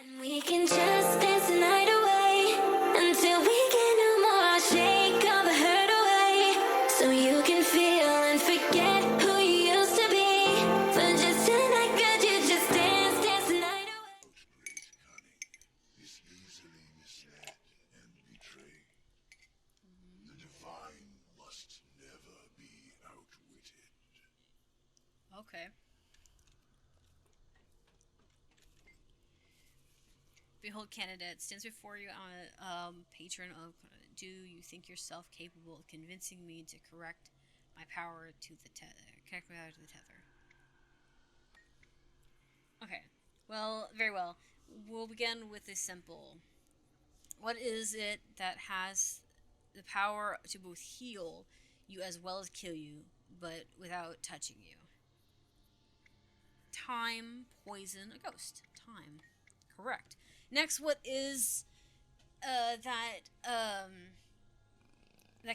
And we can just dance the night away until we can no more. Shake all the hurt away so you can feel and forget who you used to be. For just tonight, could you just dance the night away? Great cunning is easily misled and betrayed. The divine must never be outwitted. Okay. Behold, candidate stands before you on a patron of. Do you think yourself capable of convincing me to correct my power to the connect my power to the tether? Okay. Well, very well. We'll begin with a simple. What is it that has the power to both heal you as well as kill you, but without touching you? Time, poison, a ghost. Time. Correct. Next, what is that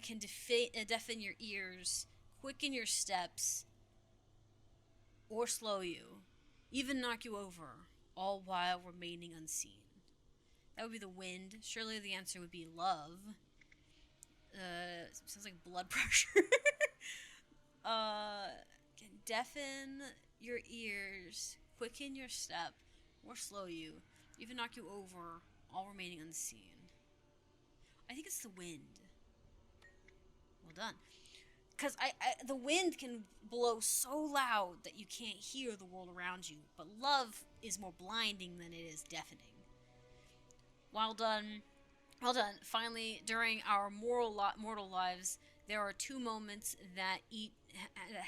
can deafen your ears, quicken your steps, or slow you, even knock you over, all while remaining unseen? That would be the wind. Surely the answer would be love. Sounds like blood pressure. Can deafen your ears, quicken your step, or slow you, even knock you over, all remaining unseen. I think it's the wind. Well done. Because the wind can blow so loud that you can't hear the world around you, but love is more blinding than it is deafening. Well done. Well done. Finally, during our mortal lives, there are two moments that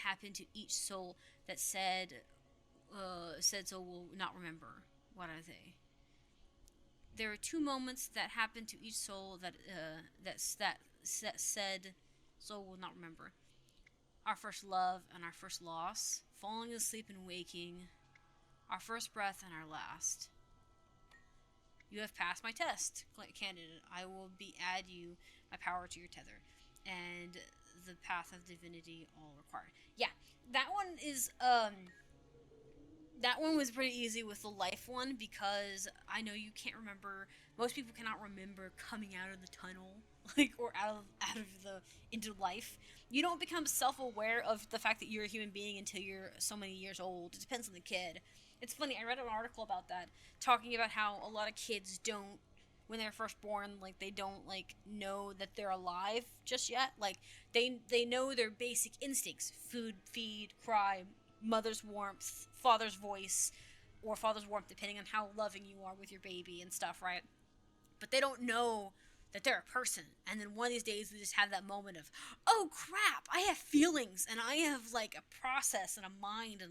happen to each soul that said soul will not remember. What are they? There are two moments that happen to each soul that said soul will not remember. Our first love and our first loss, falling asleep and waking, our first breath and our last. You have passed my test, candidate. I will add you my power to your tether, and the path of divinity all required. Yeah, that one is that one was pretty easy with the life one, because I know you can't remember. Most people cannot remember coming out of the tunnel, or out of the into life. You don't become self-aware of the fact that you're a human being until you're so many years old. It depends on the kid. It's funny. I read an article about that, talking about how a lot of kids don't, when they're first born, they don't know that they're alive just yet. They know their basic instincts: food, feed, cry, mother's warmth, father's voice, or father's warmth, depending on how loving you are with your baby and stuff, right? But they don't know that they're a person. And then one of these days they just have that moment of, oh crap, I have feelings, and I have a process and a mind,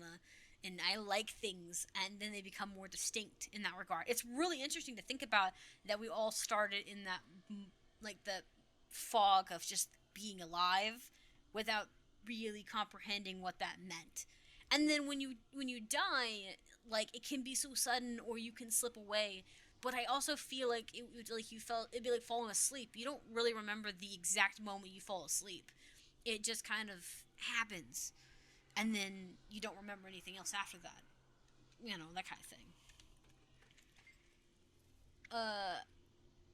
and I like things, and then they become more distinct in that regard. It's really interesting to think about that we all started in that, the fog of just being alive without really comprehending what that meant. And then when you die, it can be so sudden, or you can slip away. But I also feel it'd be like falling asleep. You don't really remember the exact moment you fall asleep. It just kind of happens, and then you don't remember anything else after that. That kind of thing.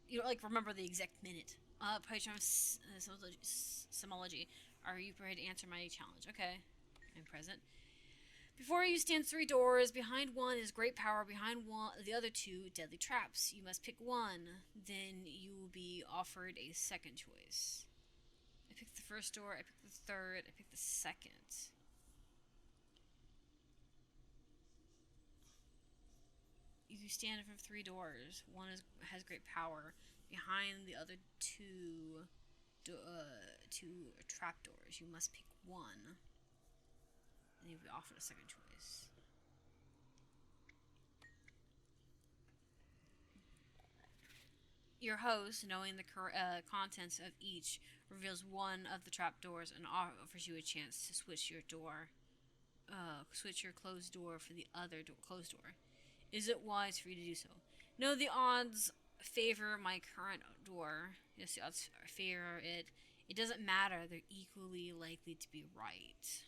You don't remember the exact minute. Patron Simology. Are you prepared to answer my challenge? Okay, I'm present. Before you stand three doors. Behind one is great power. Behind the other two, deadly traps. You must pick one. Then you will be offered a second choice. I picked the first door. I picked the third. I picked the second. You stand in front of three doors. One has great power. Behind the other two trap doors. You must pick one. And you'll be offered a second choice. Your host, knowing the contents of each, reveals one of the trapdoors and offers you a chance to switch your closed door for the other closed door. Is it wise for you to do so? No, the odds favor my current door. Yes, the odds favor it. It doesn't matter. They're equally likely to be right.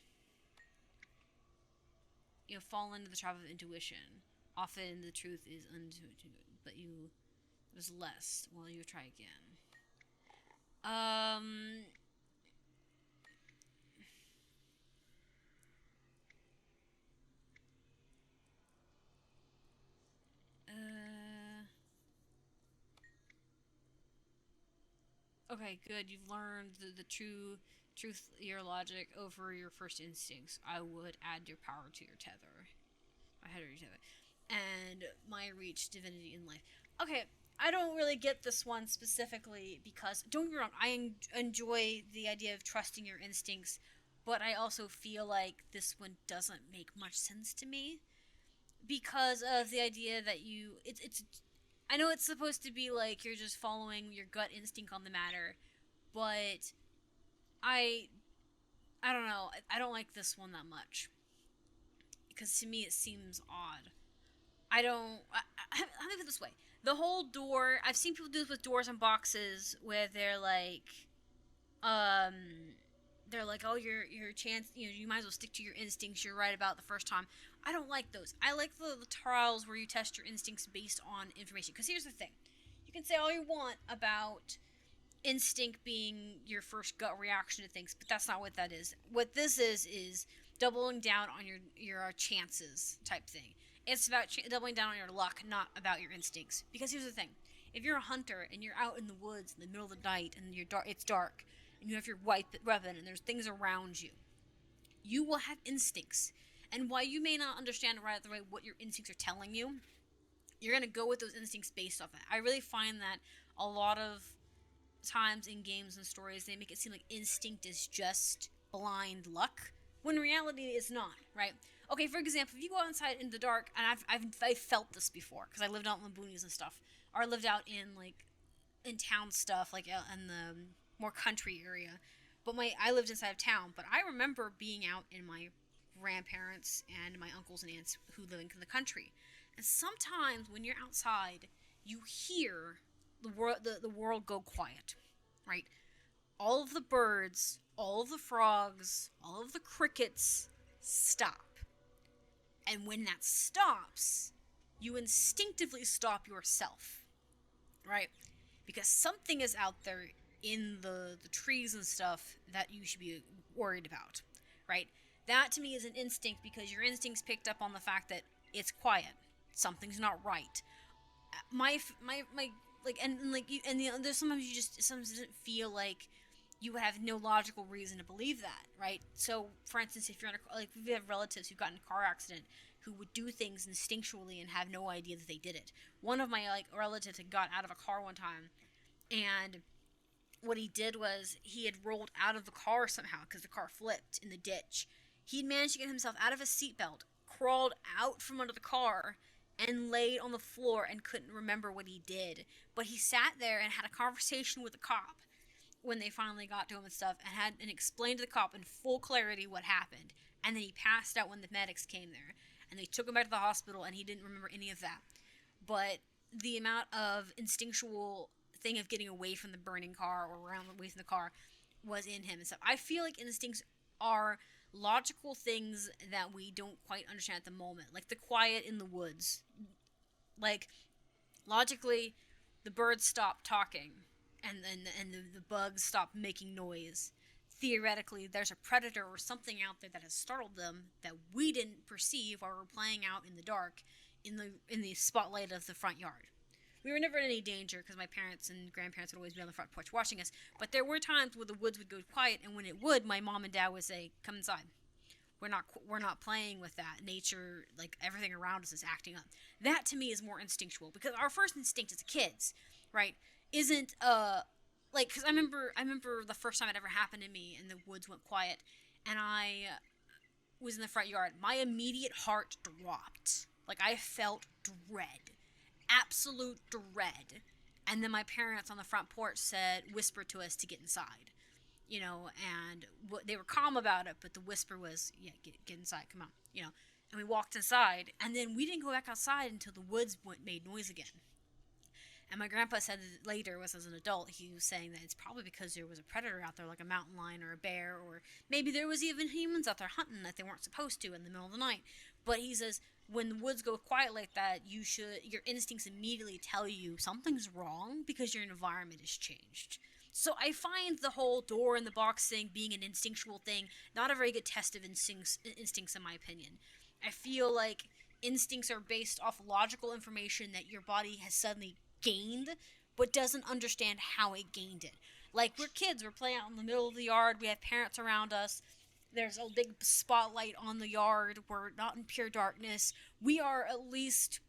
You fall into the trap of intuition. Often the truth is unto, but you there's less. Well, you try again. Um. Okay, good. You've learned the true truth, your logic over your first instincts. I would add your power to your tether. I had to reach tether. And my reach, divinity in life. Okay, I don't really get this one specifically because, don't get me wrong, I enjoy the idea of trusting your instincts, but I also feel like this one doesn't make much sense to me because of the idea that it's I know it's supposed to be like you're just following your gut instinct on the matter, but I I don't know. I don't like this one that much because to me it seems odd. I don't. Let me put it this way: the whole door. I've seen people do this with doors and boxes where um, they're like, oh, your chance. You might as well stick to your instincts. You're right about the first time. I don't like those. I like the trials where you test your instincts based on information. Because here's the thing: you can say all you want about instinct being your first gut reaction to things, but that's not what that is. What this is doubling down on your chances type thing. It's about doubling down on your luck, not about your instincts. Because here's the thing: if you're a hunter and you're out in the woods in the middle of the night and it's dark and you have your weapon and there's things around you, you will have instincts. And while you may not understand right away what your instincts are telling you, you're gonna go with those instincts based off that. I really find that a lot of times in games and stories they make it seem like instinct is just blind luck, when in reality it's not, right? Okay, for example, if you go outside in the dark, and I've felt this before because I lived out in the boonies and stuff, or I lived out in in town stuff, like in the more country area. But I lived inside of town, but I remember being out in my grandparents and my uncles and aunts who live in the country, and sometimes when you're outside, you hear the world go quiet, right? All of the birds, all of the frogs, all of the crickets stop. And when that stops, you instinctively stop yourself, right? Because something is out there in the trees and stuff that you should be worried about, right? That to me is an instinct because your instincts picked up on the fact that it's quiet. Something's not right. My like and like you and there's sometimes sometimes it doesn't feel like you have no logical reason to believe that, right? So, for instance, if you're in we have relatives who've gotten in a car accident who would do things instinctually and have no idea that they did it. One of my relatives had got out of a car one time, and what he did was he had rolled out of the car somehow because the car flipped in the ditch. He'd managed to get himself out of his seatbelt, crawled out from under the car, and laid on the floor and couldn't remember what he did. But he sat there and had a conversation with the cop when they finally got to him and stuff, and explained to the cop in full clarity what happened. And then he passed out when the medics came there, and they took him back to the hospital, and he didn't remember any of that. But the amount of instinctual thing of getting away from the burning car or away from the car was in him and stuff. I feel like instincts are logical things that we don't quite understand at the moment, like the quiet in the woods. Like, logically, the birds stop talking and the bugs stop making noise. Theoretically, there's a predator or something out there that has startled them that we didn't perceive while we were playing out in the dark in the spotlight of the front yard. We were never in any danger because my parents and grandparents would always be on the front porch watching us, but there were times where the woods would go quiet, and when it would, my mom and dad would say, "Come inside. We're not playing with that. Nature, like everything around us, is acting up." That to me is more instinctual because our first instinct as kids, right, isn't because I remember the first time it ever happened to me and the woods went quiet and I was in the front yard. My immediate heart dropped. Like, I felt dread, absolute dread. And then my parents on the front porch whispered to us to get inside, and they were calm about it, but the whisper was, yeah, get inside, come on, and we walked inside, and then we didn't go back outside until the woods made noise again. And my grandpa said that later, as an adult, he was saying that it's probably because there was a predator out there, like a mountain lion or a bear, or maybe there was even humans out there hunting that they weren't supposed to in the middle of the night. But he says when the woods go quiet like that, your instincts immediately tell you something's wrong because your environment has changed. So I find the whole door in the box thing being an instinctual thing not a very good test of instincts in my opinion. I feel like instincts are based off logical information that your body has suddenly gained but doesn't understand how it gained it. Like, we're kids, we're playing out in the middle of the yard, we have parents around us, there's a big spotlight on the yard, we're not in pure darkness. We are at least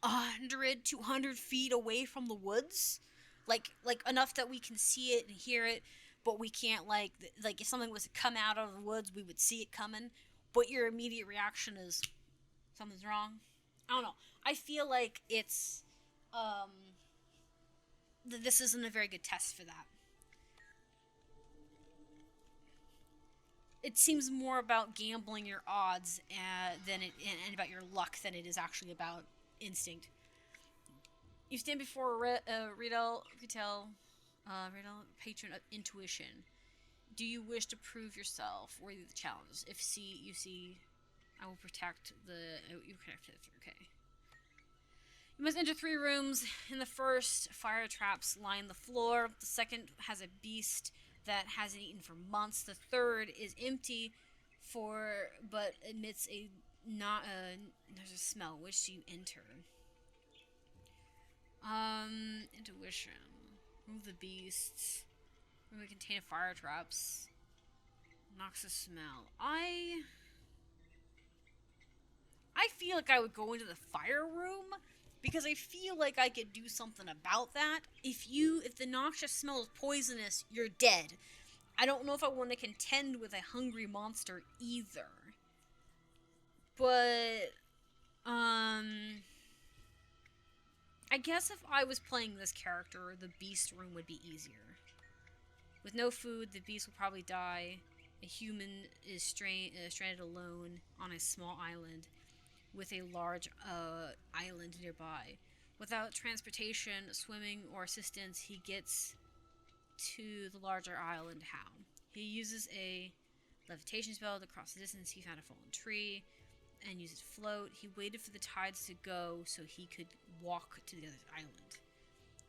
100, 200 feet away from the woods. Like enough that we can see it and hear it, but we can't, like if something was to come out of the woods, we would see it coming. But your immediate reaction is, something's wrong. I don't know. I feel like it's, this isn't a very good test for that. It seems more about gambling your odds and about your luck than it is actually about instinct. You stand before Riedel, patron of intuition. Do you wish to prove yourself worthy of the challenges? If you see, I will protect you protect it. Okay. You must enter 3 rooms. In the first, fire traps line the floor. The second has a beast that hasn't eaten for months. The third is empty, but emits there's a smell. Which do you enter? Intuition. Move the beasts. Remove contain fire traps. Knocks the smell. I feel like I would go into the fire room because I feel like I could do something about that. If the noxious smell is poisonous, you're dead. I don't know if I want to contend with a hungry monster either. But I guess if I was playing this character, the beast room would be easier. With no food, the beast will probably die. A human is stranded alone on a small island with a large island nearby. Without transportation, swimming, or assistance, he gets to the larger island. How? He uses a levitation spell to cross the distance. He found a fallen tree and used it to float. He waited for the tides to go so he could walk to the other island.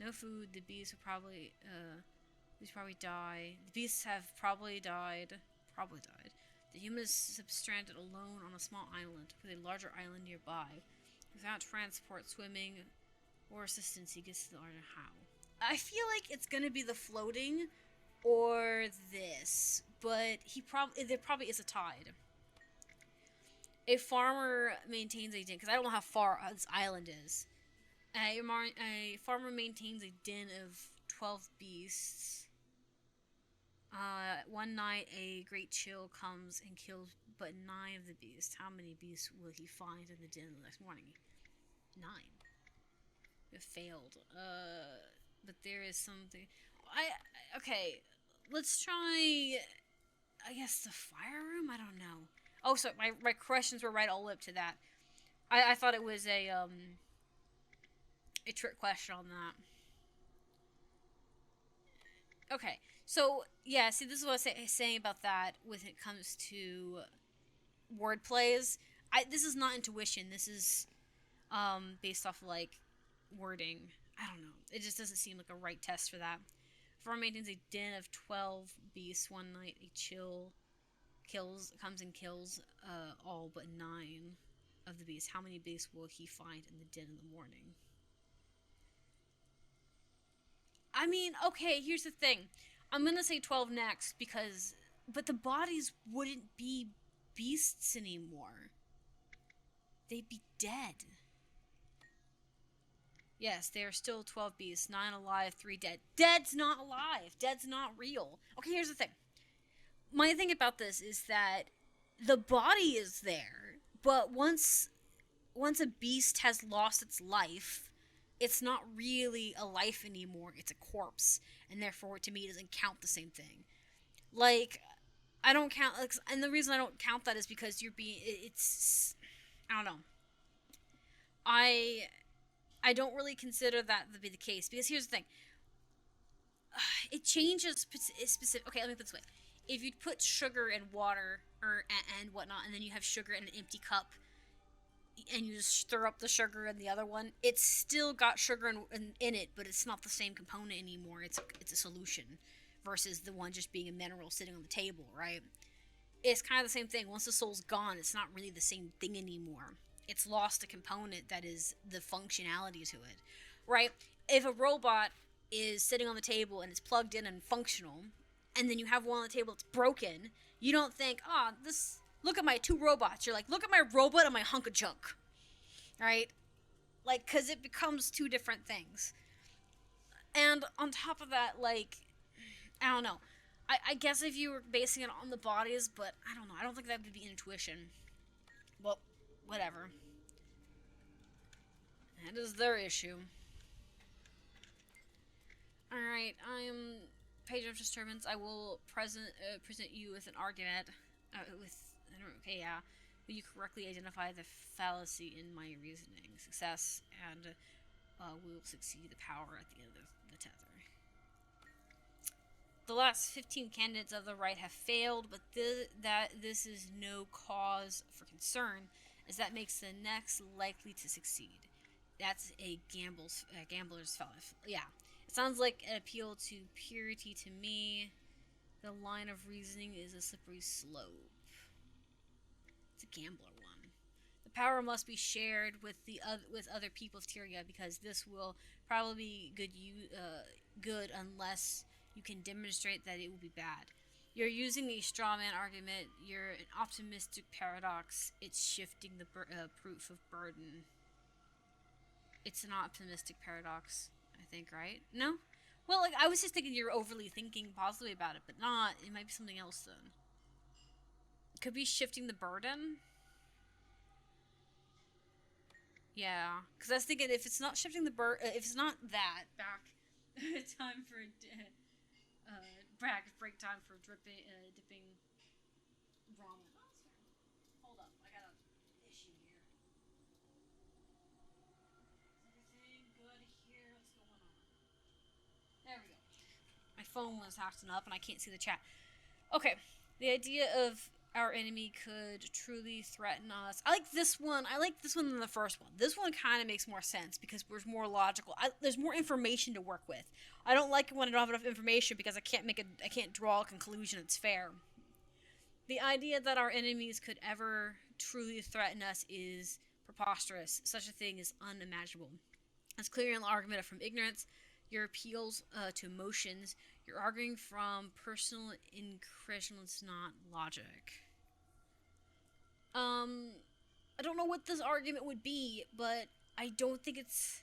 No food. The beasts will probably die. The beasts have probably died. The human is stranded alone on a small island with a larger island nearby. Without transport, swimming, or assistance, he gets to the larger how. I feel like it's gonna be the floating or this, but there probably is a tide. A farmer maintains a den, because I don't know how far this island is. A farmer maintains a den of 12 beasts. One night, a great chill comes and kills but 9 of the beasts. How many beasts will he find in the den the next morning? 9. It failed. But there is something. Okay. Let's try. I guess the fire room. I don't know. Oh, so my questions were right all up to that. I thought it was a trick question on that. Okay, so yeah, see, this is what I was saying about that when it comes to word plays. This is not intuition. This is based off of, like, wording. I don't know. It just doesn't seem like a right test for that. Farmer maintains a den of 12 beasts. One night, a chill comes and kills all but 9 of the beasts. How many beasts will he find in the den in the morning? I mean, okay, here's the thing. I'm gonna say 12 next but the bodies wouldn't be beasts anymore. They'd be dead. Yes, they are still 12 beasts. 9 alive, 3 dead. Dead's not alive. Dead's not real. Okay, here's the thing. My thing about this is that the body is there, but once a beast has lost its life, it's not really a life anymore. It's a corpse, and therefore, to me, it doesn't count the same thing. Like, I don't count, and the reason I don't count that is because it's, I don't know. I don't really consider that to be the case, because here's the thing. It changes specific. Okay, let me put it this way. If you put sugar and water and whatnot, and then you have sugar in an empty cup, and you just stir up the sugar in the other one, it's still got sugar in it, but it's not the same component anymore. It's a solution versus the one just being a mineral sitting on the table, right? It's kind of the same thing. Once the soul's gone, it's not really the same thing anymore. It's lost a component that is the functionality to it, right? If a robot is sitting on the table and it's plugged in and functional, and then you have one on the table that's broken, you don't think, look at my two robots. You're like, look at my robot and my hunk of junk, right? Like, because it becomes two different things. And on top of that, like, I don't know. I guess if you were basing it on the bodies, but I don't know. I don't think that would be intuition. Well, whatever. That is their issue. Alright, I am Page of Disturbance. I will present you with an argument. Okay, yeah. Will you correctly identify the fallacy in my reasoning? Success, and we will succeed the power at the end of the tether. The last 15 candidates of the right have failed, but this is no cause for concern, as that makes the next likely to succeed. That's a gambler's fallacy. Yeah. It sounds like an appeal to purity to me. The line of reasoning is a slippery slope. It's a gambler one. The power must be shared with other people of Tyria, because this will probably be good unless you can demonstrate that it will be bad. You're using a straw man argument. You're an optimistic paradox. It's shifting the proof of burden. It's an optimistic paradox, I think, right? No? Well, like, I was just thinking you're overly thinking positively about it, but not. It might be something else then. Could be shifting the burden. Yeah, because I was thinking if it's not shifting the if it's not that, back time for break time for dipping ramen. Hold up, I got an issue here. Is everything good here? What's going on? There we go. My phone was acting up and I can't see the chat. Okay, the idea of our enemy could truly threaten us. I like this one. I like this one than the first one. This one kind of makes more sense because there's more logical. There's more information to work with. I don't like it when I don't have enough information because I can't draw a conclusion that's fair. The idea that our enemies could ever truly threaten us is preposterous. Such a thing is unimaginable. It's clearly an argument from ignorance. Your appeals to emotions. You're arguing from personal incredulence, not logic. I don't know what this argument would be, but I don't think it's...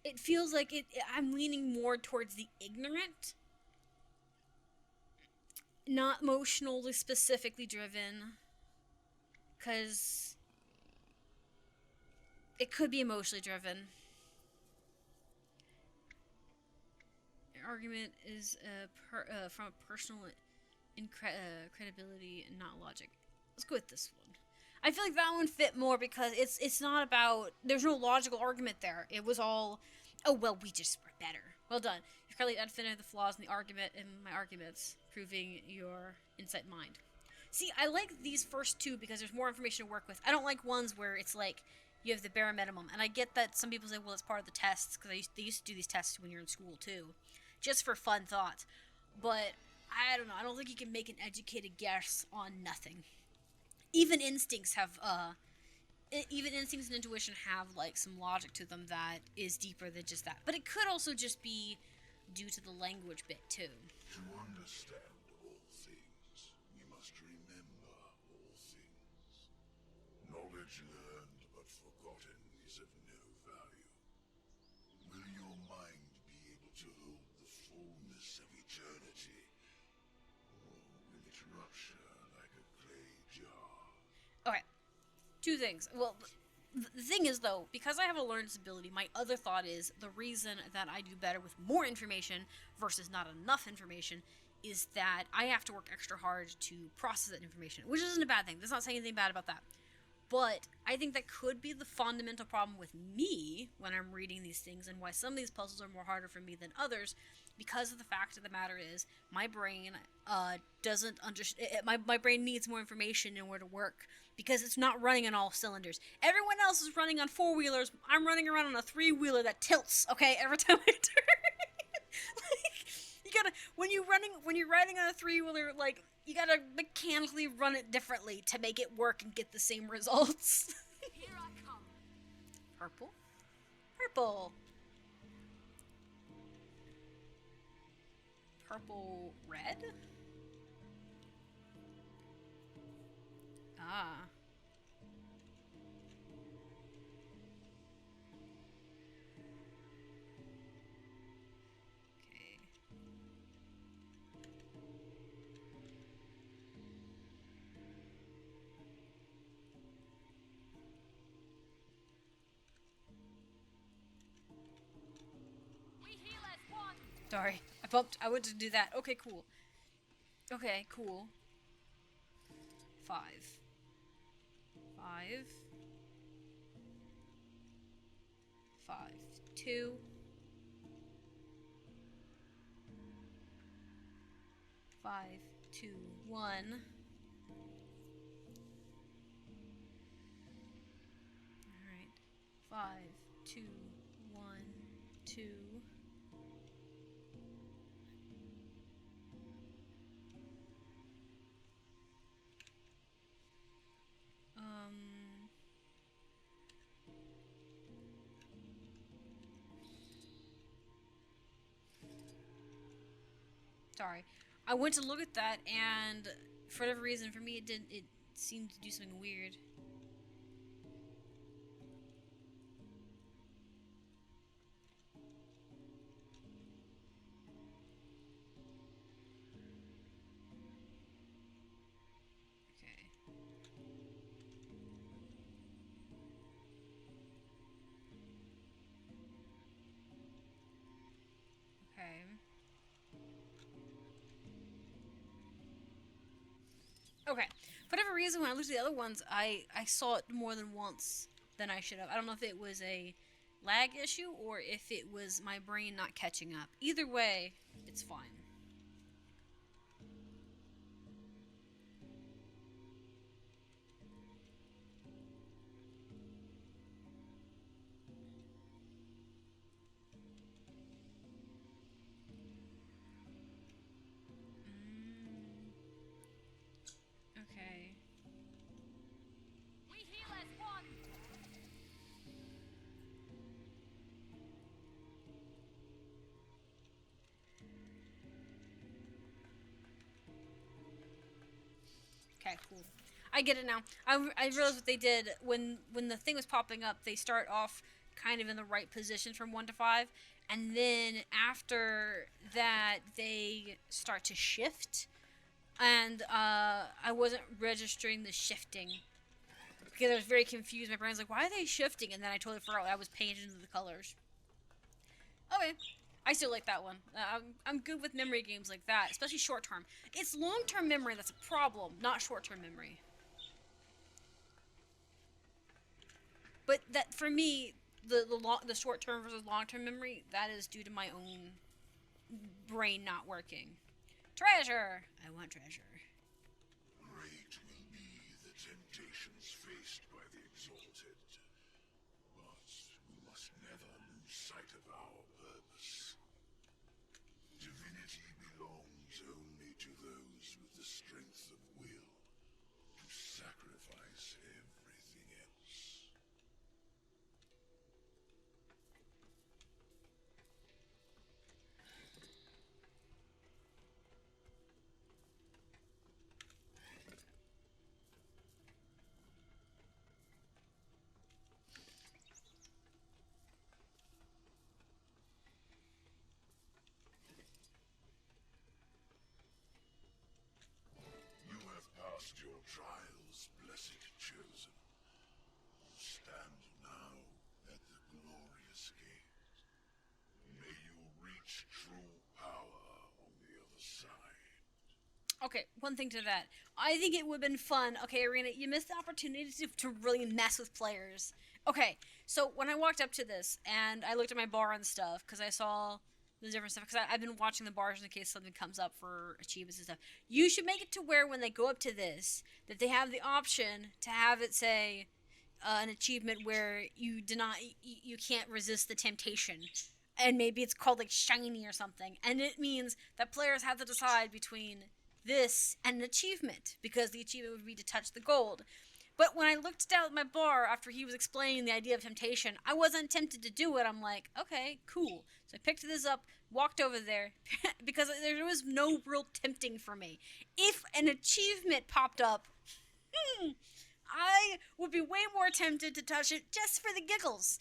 It feels like I'm leaning more towards the ignorant. Not emotionally specifically driven. Because it could be emotionally driven. Your argument is from a personal credibility and not logic. Let's go with this one. I feel like that one fit more because it's not about... There's no logical argument there. It was all, oh, well, we just were better. Well done. You've clearly identified the flaws in my arguments, proving your insight mind. See, I like these first two because there's more information to work with. I don't like ones where it's like you have the bare minimum. And I get that some people say, well, it's part of the tests, because they used to do these tests when you're in school, too. Just for fun thoughts. But, I don't know. I don't think you can make an educated guess on nothing. Even instincts have, even instincts and intuition have, like, some logic to them that is deeper than just that. But it could also just be due to the language bit, too. To understand all things, we must remember all things. Knowledge learned but forgotten is of no value. Will your mind be able to hold the fullness of eternity? Or will it rupture like a clay jar? Okay. Two things. Well, the thing is, though, because I have a learned disability, my other thought is the reason that I do better with more information versus not enough information is that I have to work extra hard to process that information, which isn't a bad thing. That's not saying anything bad about that. But I think that could be the fundamental problem with me when I'm reading these things, and why some of these puzzles are more harder for me than others, because of the fact of the matter is my brain doesn't understand. My brain needs more information in order to work, because it's not running on all cylinders. Everyone else is running on four-wheelers. I'm running around on a three-wheeler that tilts. Okay, every time I turn. Like, you gotta when you're riding on a three-wheeler, like, you gotta mechanically run it differently to make it work and get the same results. Here I come. Purple, purple, purple, red. Ah. Okay. We heal as one. Sorry, I bumped. I wanted to do that. Okay, cool. Okay, cool. 5. 5. 5. 2. 5, 2, 1. Alright. 5, 2, 1, 2. Sorry. I went to look at that, and for whatever reason, for me, it seemed to do something weird. Okay. Okay. Okay. For whatever reason, when I looked at the other ones, I saw it more than once than I should have. I don't know if it was a lag issue or if it was my brain not catching up. Either way, it's fine. Okay. We heal as one. Okay, cool. I get it now. I realized what they did when the thing was popping up. They start off kind of in the right position from 1 to 5, and then after that they start to shift. And I wasn't registering the shifting because I was very confused. My brain's like, "Why are they shifting?" And then I totally forgot I was paying attention to the colors. Okay. I still like that one. I'm good with memory games like that, especially short term. It's long term memory that's a problem, not short term memory. But that for me, the short term versus long term memory, that is due to my own brain not working. Treasure! I want treasure. Great will be the temptations faced by the exalted, but we must never lose sight of our purpose. Divinity belongs only to those with the strength of will to sacrifice everything else. You have Okay, one thing to that. I think it would have been fun. Okay, Arena, you missed the opportunity to really mess with players. Okay, so when I walked up to this and I looked at my bar and stuff, because I saw the different stuff, because I've been watching the bars in case something comes up for achievements and stuff. You should make it to where when they go up to this, that they have the option to have it say an achievement where you deny, you can't resist the temptation. And maybe it's called like shiny or something. And it means that players have to decide between this and an achievement, because the achievement would be to touch the gold. But when I looked down at my bar after he was explaining the idea of temptation, I wasn't tempted to do it. I'm like, okay, cool. So I picked this up, walked over there, because there was no real tempting for me. If an achievement popped up, I would be way more tempted to touch it just for the giggles.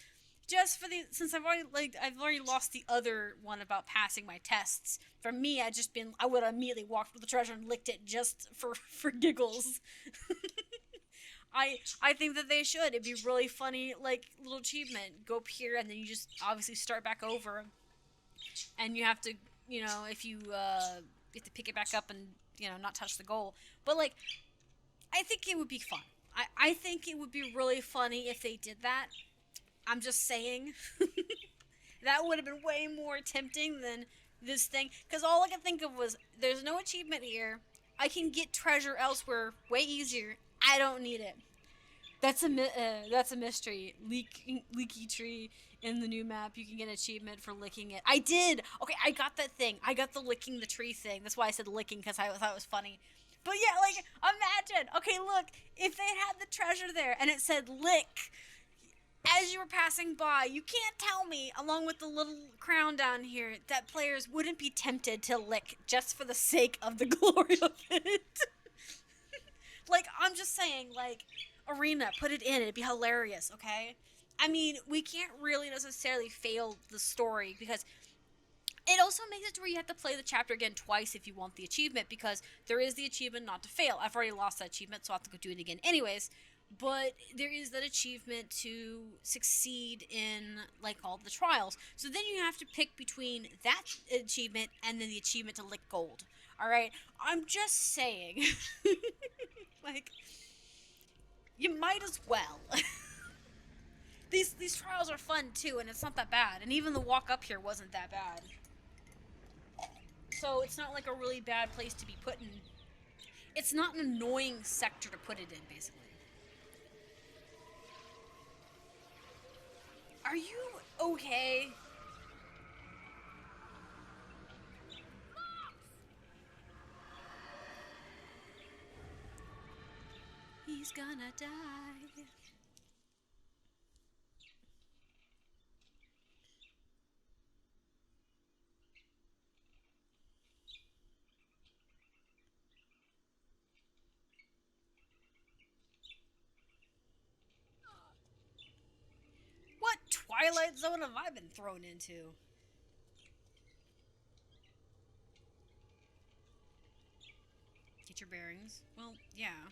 Just for the, since I've already lost the other one about passing my tests. For me, I would have immediately walked with the treasure and licked it just for giggles. I think that they should. It'd be really funny, like, little achievement. Go up here, and then you just obviously start back over. And you have to, if you have to pick it back up and, not touch the goal. But, like, I think it would be fun. I think it would be really funny if they did that. I'm just saying. That would have been way more tempting than this thing. Because all I could think of was, there's no achievement here. I can get treasure elsewhere way easier. I don't need it. That's a mystery. Leaky tree in the new map. You can get an achievement for licking it. I did! Okay, I got that thing. I got the licking the tree thing. That's why I said licking, because I thought it was funny. But yeah, like, imagine. Okay, look. If they had the treasure there and it said lick, as you were passing by, you can't tell me, along with the little crown down here, that players wouldn't be tempted to lick just for the sake of the glory of it. Like, I'm just saying, like, Arena, put it in. It'd be hilarious, okay? I mean, we can't really necessarily fail the story, because it also makes it to where you have to play the chapter again twice if you want the achievement, because there is the achievement not to fail. I've already lost that achievement, so I'll have to go do it again anyways. But there is that achievement to succeed in, like, all the trials. So then you have to pick between that achievement and then the achievement to lick gold. Alright? I'm just saying. Like, you might as well. These trials are fun, too, and it's not that bad. And even the walk up here wasn't that bad. So it's not, like, a really bad place to be put in. It's not an annoying sector to put it in, basically. Are you okay? He's gonna die. What Twilight Zone have I been thrown into? Get your bearings. Well, yeah.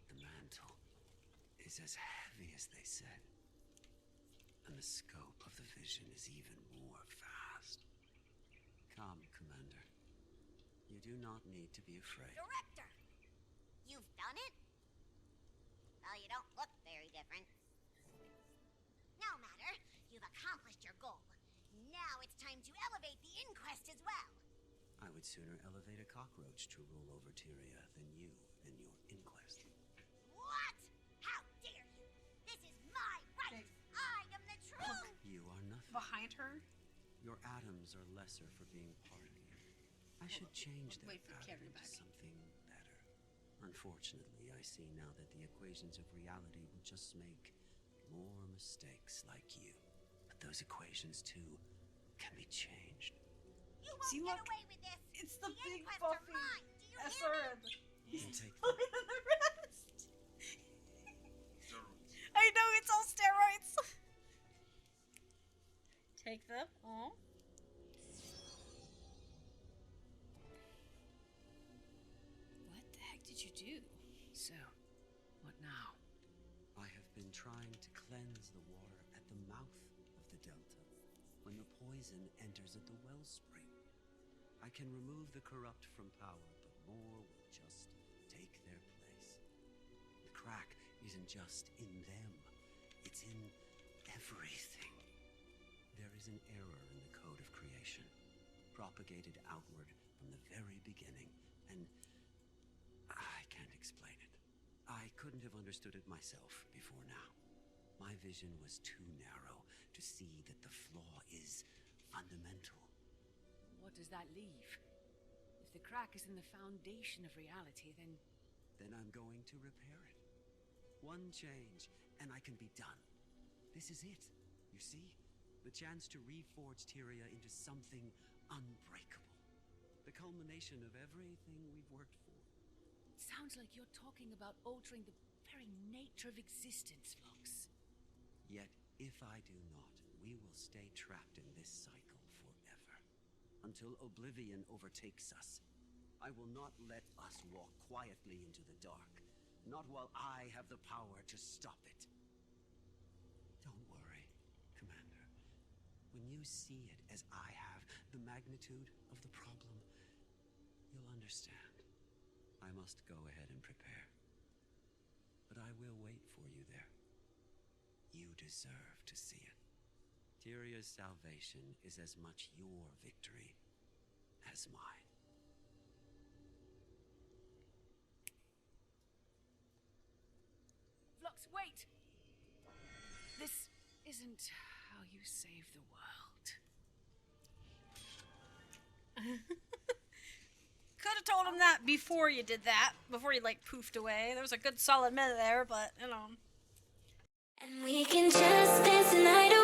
The mantle is as heavy as they said, and the scope of the vision is even more vast. Come, Commander. You do not need to be afraid. Director! You've done it? Well, you don't look very different. No matter. You've accomplished your goal. Now it's time to elevate the inquest as well. I would sooner elevate a cockroach to rule over Tyria than you and your inquest. What? How dare you? This is my right! I am the truth! You are nothing. Behind her? Your atoms are lesser for being part of you. I should change their Wait for the pattern camera to back. something better. Unfortunately, I see now that the equations of reality will just make more mistakes like you. But those equations, too, can be changed. You won't See, get look. away with this! It's the big inquests are buffy mine. Do you hear me? SRM. You can take Look at the rest. Steroids. I know, it's all steroids. Take them. Oh. What the heck did you do? So, what now? I have been trying to cleanse the water at the mouth of the delta. when the poison enters at the wellspring. I can remove the corrupt from power, but more will just take their place. The crack isn't just in them, it's in everything. There is an error in the code of creation, propagated outward from the very beginning, and I can't explain it. I couldn't have understood it myself before now. My vision was too narrow to see that the flaw is fundamental. What does that leave? If the crack is in the foundation of reality, then... Then I'm going to repair it. One change, and I can be done. This is it, you see? The chance to reforge Tyria into something unbreakable. The culmination of everything we've worked for. It sounds like you're talking about altering the very nature of existence, Phlox. Yet, if I do not, we will stay trapped in this cycle forever. Until oblivion overtakes us. I will not let us walk quietly into the dark. Not while I have the power to stop it. Don't worry, Commander. When you see it as I have, the magnitude of the problem, you'll understand. I must go ahead and prepare. But I will wait for you there. You deserve to see it. Tyria's salvation is as much your victory as mine. Phlox, wait! This isn't how you save the world. Could have told him that before you did that, before you like poofed away. There was a good solid minute there, but you know. And we can just dance the night away.